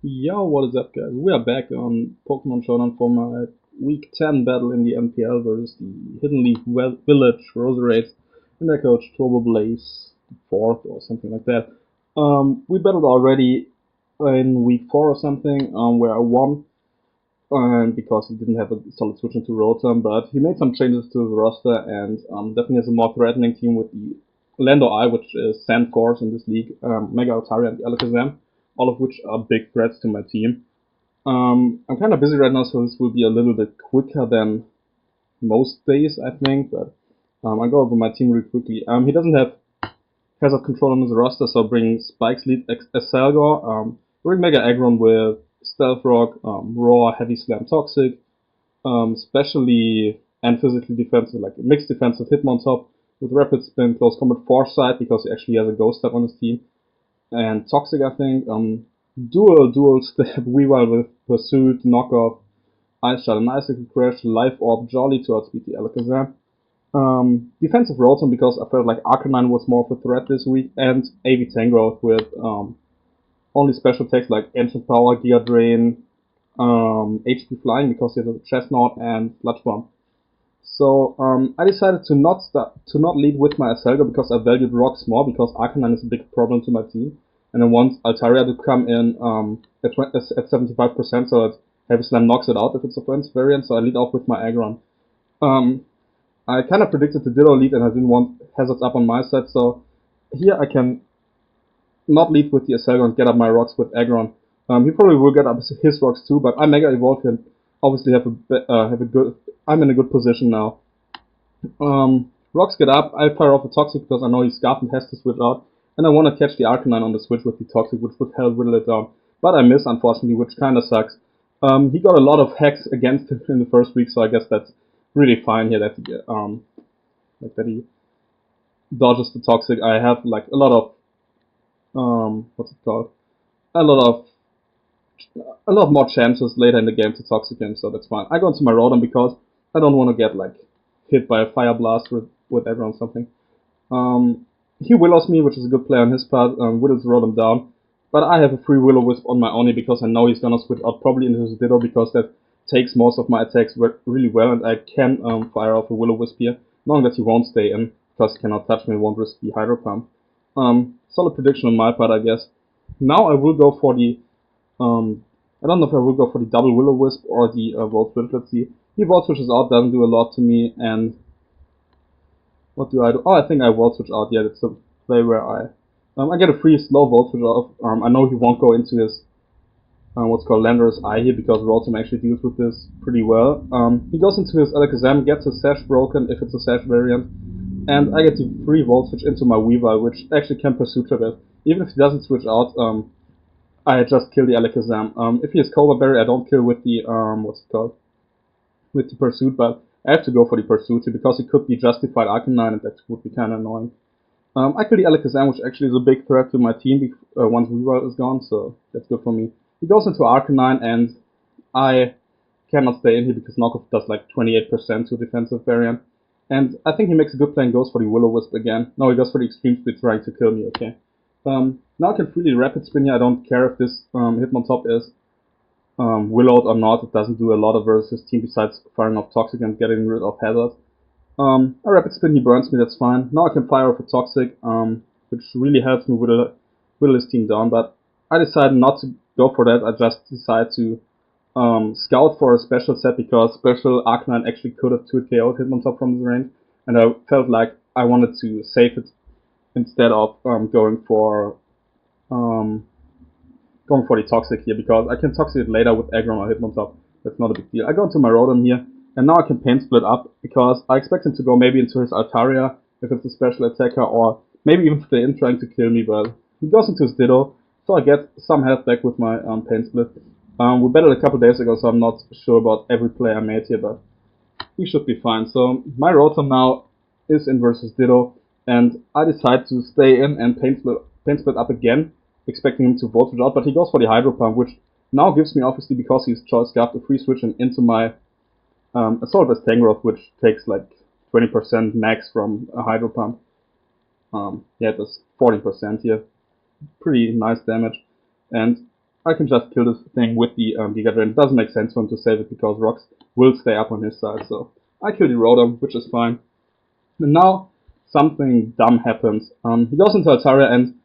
Yo, what is up, guys? We are back on Pokemon Showdown for my Week 10 battle in the NPL versus the Hidden Leaf Village Roserades and their coach Turbo Blaze, the fourth or something like that. We battled already in Week 4 or something, where I won, because he didn't have a solid switch into Rotom, but he made some changes to his roster and definitely has a more threatening team with the Lando Eye, which is Sand Force in this league, Mega Altaria and Alakazam, all of which are big threats to my team. I'm kind of busy right now, so this will be a little bit quicker than most days, I think, but I go over my team really quickly. He doesn't have Hazard Control on his roster, so bring Spike's lead Excelgor, bring Mega Aggron with Stealth Rock, Roar, Heavy Slam, Toxic, specially and physically defensive, like mixed defensive Hitmontop with Rapid Spin, Close Combat Foresight, because he actually has a Ghost type on his team, and Toxic, I think. Dual Stab, Weavile with Pursuit, Knockoff, Ice Shot and Icicle Crash, Life Orb, Jolly to outspeed the Alakazam. Defensive Rotom because I felt like Arcanine was more of a threat this week, and AV Tangrowth with only special attacks like Ancient Power, Giga Drain, HP Flying because he has a Chestnut and Sludge Bomb. So I decided to not lead with my Aselga because I valued rocks more because Arcanine is a big problem to my team, and I want Altaria to come in at 75% so that Heavy Slam knocks it out if it's a friend's variant. So I lead off with my Aggron. Um, I kind of predicted the Ditto lead and I didn't want hazards up on my side, so here I can not lead with the Aselga and get up my rocks with Aggron. He probably will get up his rocks too, but I Mega Evolve and obviously have a good. I'm in a good position now. Rocks get up, I fire off a Toxic because I know he's scarfed and has to switch out, and I want to catch the Arcanine on the switch with the Toxic, which would help whittle it down. But I miss, unfortunately, which kinda sucks. He got a lot of hacks against him in the first week, so I guess that's really fine here that he dodges the Toxic. I have like a lot of what's it called? A lot of a lot more chances later in the game to Toxic him, so that's fine. I go into my Rotom because I don't want to get like hit by a Fire Blast with everyone or something. He Willows me, which is a good play on his part, whittles Rotom down. But I have a free Will-O-Wisp on my Oni because I know he's gonna switch out probably into his Ditto because that takes most of my attacks really well, and I can fire off a Will-O-Wisp here, knowing that he won't stay in because he cannot touch me and won't risk the Hydro Pump. Solid prediction on my part, I guess. Now I will go for the I don't know if I will go for the double Will-O-Wisp or the Volt Switch. Let's see. He Volt Switches out, doesn't do a lot to me, and what do I do? Oh, I think I Volt Switch out. Yeah, that's the play where I get a free slow Volt Switch off. I know he won't go into his what's called Landorus Eye here because Rotom actually deals with this pretty well. He goes into his Alakazam, gets his Sash broken if it's a Sash variant, and I get the free Volt Switch into my Weavile, which actually can pursue Trapeze. Even if he doesn't switch out, I just kill the Alakazam. If he has Cobra Berry, I don't kill with the what's it called? With the Pursuit, but I have to go for the Pursuit here because it could be Justified Arcanine, and that would be kind of annoying. I kill the Alakazam, which actually is a big threat to my team once Weavile is gone, so that's good for me. He goes into Arcanine, and I cannot stay in here because Knockoff does like 28% to defensive variant. And I think he makes a good play and goes for the Will-O-Wisp again. No, he goes for the Extreme Speed trying to kill me, okay. Now I can freely Rapid Spin here. I don't care if this Hitmontop is Willowed or not. It doesn't do a lot of versus his team besides firing off Toxic and getting rid of Hazard. I Rapid Spin, he burns me, that's fine. Now I can fire off a Toxic, which really helps me whittle his team down, but I decided not to go for that. I just decided to scout for a special set because special Arcanine actually could have 2 KO'd Hitmontop from this range, and I felt like I wanted to save it instead of um, going for the Toxic here because I can Toxic it later with Aggron or Hitmontop. That's not a big deal. I go into my Rotom here, and now I can Pain Split up because I expect him to go maybe into his Altaria if it's a special attacker, or maybe even stay in trying to kill me, but he goes into his Ditto, so I get some health back with my Pain Split. We battled a couple days ago, so I'm not sure about every play I made here, but we should be fine. So my Rotom now is in versus Ditto, and I decide to stay in and Pain Split up again, expecting him to Volt Switch out, but he goes for the Hydro Pump, which now gives me, obviously, because he's Choice Scarf, a free switch into my Assault Vest Tangrowth, which takes like 20% max from a Hydro Pump. Yeah, it does 40% here. Pretty nice damage. And I can just kill this thing with the Giga Drain. It doesn't make sense for him to save it because rocks will stay up on his side. So I kill the Rotom, which is fine. And now something dumb happens. He goes into Altaria and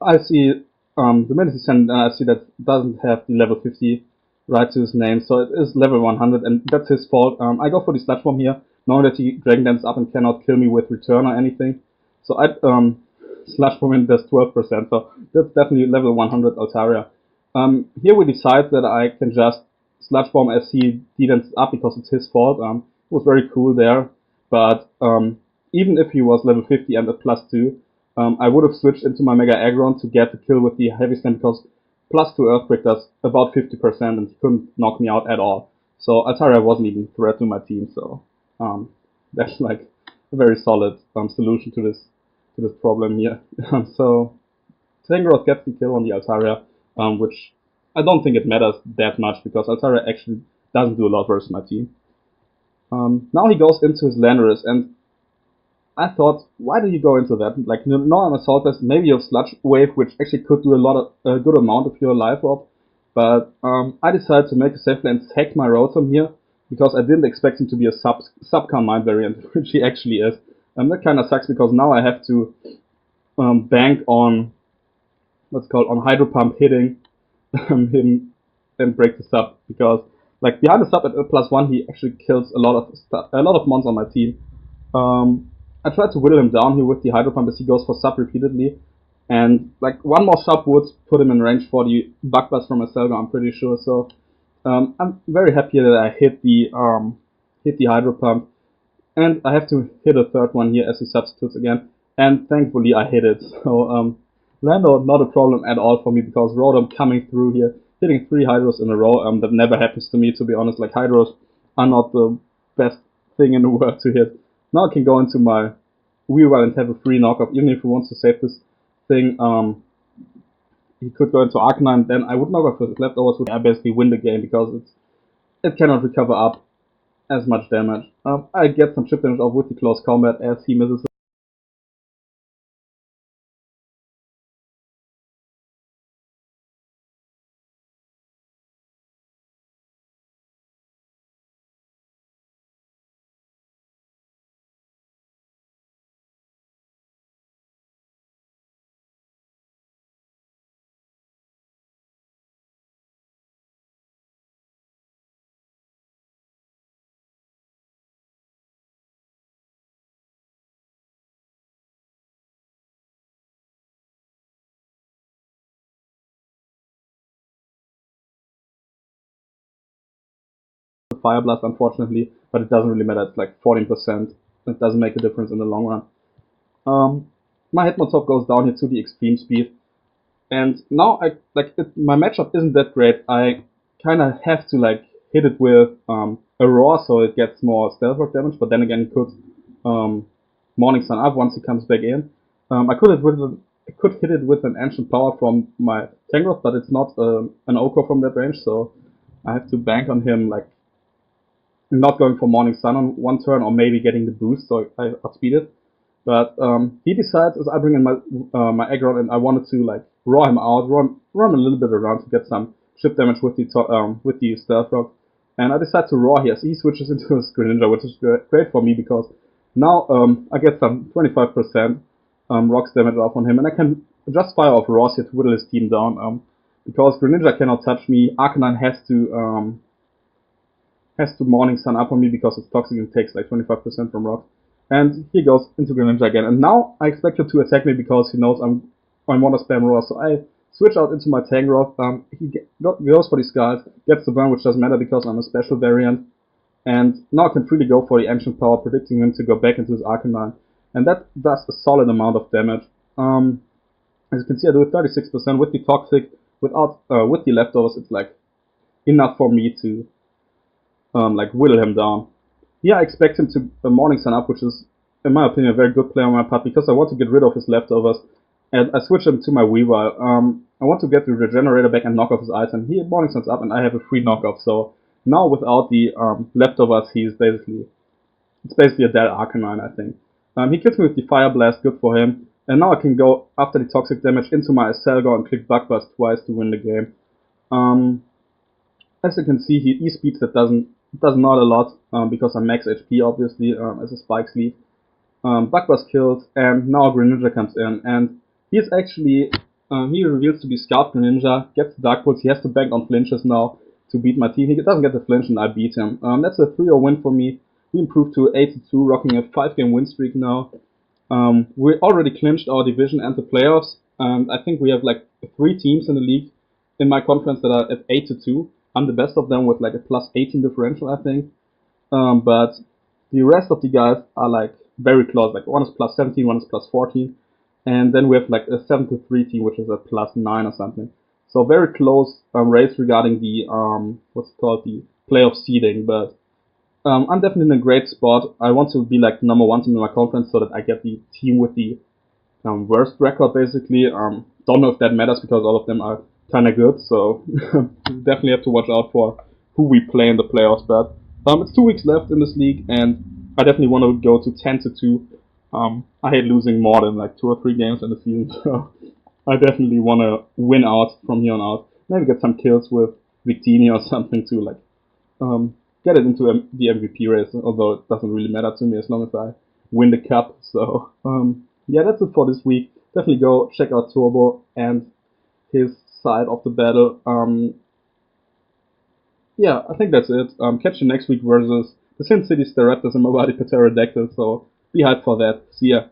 I see the Medicine Sand, and I see that it doesn't have the level 50 right to his name, so it is level 100, and that's his fault. I go for the Sludge Bomb here, knowing that he Dragon Dance up and cannot kill me with Return or anything. So I Sludge Bomb him, does 12%, so that's definitely level 100 Altaria. Here we decide that I can just Sludge Bomb as he D-dances up because it's his fault. It was very cool there, but even if he was level 50 and at +2, I would have switched into my Mega Aggron to get the kill with the Heavy Slam because +2 Earthquake does about 50% and he couldn't knock me out at all. So Altaria wasn't even a threat to my team, so that's like a very solid solution to this problem here. So Tangrowth gets the kill on the Altaria, which I don't think it matters that much because Altaria actually doesn't do a lot versus my team. Now he goes into his Landorus, and I thought, why do you go into that? Like, no, I'm Assault Vest, maybe you have Sludge Wave, which actually could do a good amount if you're Life Orb. But I decided to make a safe play and sack my Rotom here, because I didn't expect him to be a Subcar Mind variant, which he actually is. And that kind of sucks, because now I have to bank on, on Hydro Pump hitting him and break the sub, because like behind the sub at +1 he actually kills a lot of mons on my team. I tried to whittle him down here with the Hydro Pump as he goes for sub repeatedly, and like one more sub would put him in range for the Bug Buzz from a Selga, I'm pretty sure. So I'm very happy that I hit the Hydro Pump, and I have to hit a third one here as he substitutes again, and thankfully I hit it. So Lando, not a problem at all for me because Rotom coming through here, hitting 3 Hydros in a row, that never happens to me, to be honest. Like, Hydros are not the best thing in the world to hit. Now I can go into my Weavile and have a free knockoff, even if he wants to save this thing. He could go into Arcanine, then I would knock off his leftovers, would I basically win the game because it cannot recover up as much damage. I get some chip damage off with the close combat as he misses the Fire Blast, unfortunately, but it doesn't really matter. It's like 14%. It doesn't make a difference in the long run. My Hitmontop goes down here to the extreme speed, and now my matchup isn't that great. I kind of have to like hit it with a Roar so it gets more Stealth Rock damage, but then again it could Morning Sun up once he comes back in. I could hit it with an Ancient Power from my Tangrowth, but it's not an Oko from that range, so I have to bank on him like not going for Morning Sun on one turn, or maybe getting the boost so I outspeed it. But he decides as I bring in my Aggron, and I wanted to like raw him out, run a little bit around to get some chip damage with the Stealth Rock. And I decide to raw here, so he switches into a Greninja, which is great for me because now I get some 25% rocks damage off on him, and I can just fire off Raws here to whittle his team down. Because Greninja cannot touch me, Arcanine has to Morning Sun up on me because it's toxic and takes like 25% from rocks. And he goes into Greninja again. And now I expect him to attack me because he knows I want to spam Roar. So I switch out into my Tangrowth. He goes for the Skulls, gets the burn, which doesn't matter because I'm a special variant. And now I can freely go for the Ancient Power, predicting him to go back into his Arcanine. And that does a solid amount of damage. As you can see, I do 36% with the Toxic. With the leftovers, it's like enough for me to like whittle him down. Yeah, I expect him to Morning Sun up, which is, in my opinion, a very good play on my part because I want to get rid of his leftovers. And I switch him to my Weavile. I want to get the Regenerator back and knock off his item. He Morning Suns up and I have a free knockoff. So now without the leftovers, it's basically a dead Arcanine, I think. He kills me with the Fire Blast, good for him. And now I can go after the toxic damage into my Selga and click Bug Buzz twice to win the game. As you can see, he e-speeds that does not a lot because I'm max HP obviously as a Spikes lead. Bug was killed, and now Greninja comes in, and he's actually he reveals to be Scout Greninja, gets the Dark Pulse. He has to bank on flinches now to beat my team. He doesn't get the flinch, and I beat him. That's a 3-0 win for me. We improved to 8-2, rocking a 5-game win streak now. We already clinched our division and the playoffs, and I think we have like 3 teams in the league in my conference that are at 8-2. I'm the best of them with like a plus 18 differential, I think. But the rest of the guys are like very close. Like one is plus 17, one is plus 14, and then we have like a 7-3 team, which is a plus 9 or something. So very close race regarding the what's it called, the playoff seeding. But I'm definitely in a great spot. I want to be like number 1 team in my conference so that I get the team with the worst record basically. Don't know if that matters because all of them are kind of good. So definitely have to watch out for who we play in the playoffs. But it's 2 weeks left in this league, and I definitely want to go to 10-2. I hate losing more than like 2 or 3 games in the season, so I definitely want to win out from here on out. Maybe get some kills with Victini or something to like get it into the MVP race. Although it doesn't really matter to me as long as I win the cup. So yeah, that's it for this week. Definitely go check out Turbo and his side of the battle. Yeah, I think that's it. Catch you next week versus the Sin City Staraptors and Mobile Pterodactyl, so be hyped for that. See ya.